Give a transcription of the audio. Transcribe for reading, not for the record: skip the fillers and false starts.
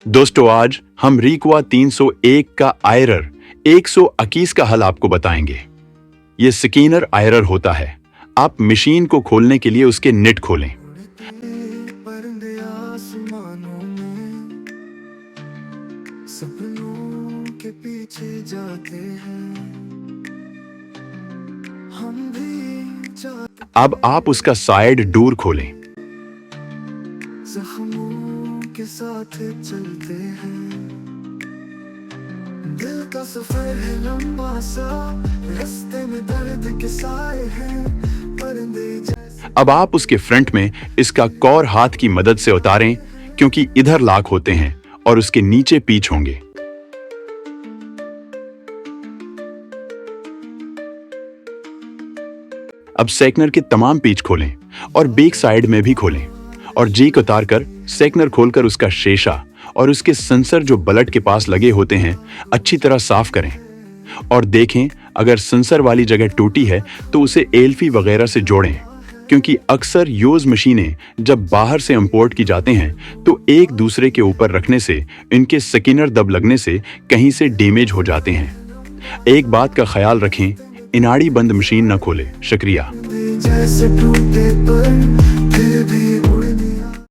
दोस्तों, आज हम रीकवा 301 का आयरर 121 का हल आपको बताएंगे। ये स्कैनर आयरर होता है। आप मशीन को खोलने के लिए उसके निट खोलें। परिंदे आसमानों में सपनों के पीछे जाते हैं, हम भी जाते अब आप उसका साइड डोर खोलें। जख्मों के साथ चलते हैं। दिल का सफर है लंबा सा, रास्ते में दर्द के साए हैं, परिंदे जैसे अब आप उसके फ्रंट में इसका कॉर हाथ की मदद से उतारें, क्योंकि इधर लॉक होते हैं और उसके नीचे पीच होंगे। अब सेकनर के तमाम पीच खोलें और बैक साइड में भी खोलें और जेक उतारकर सेकनर खोलकर उसका शीशा और उसके सेंसर जो बलट के पास लगे होते हैं अच्छी तरह साफ करें और देखें अगर सेंसर वाली जगह टूटी है तो उसे एल्फी वगैरह से जोड़ें, क्योंकि अक्सर यूज मशीनें जब बाहर से इंपोर्ट की जाते हैं तो एक दूसरे के ऊपर रखने से इनके स्किनर दब लगने से कहीं से डैमेज हो जाते हैं। एक बात का ख्याल रखें, इनाड़ी बंद मशीन न खोलें। शुक्रिया। जैसे टूटे पर फिर भी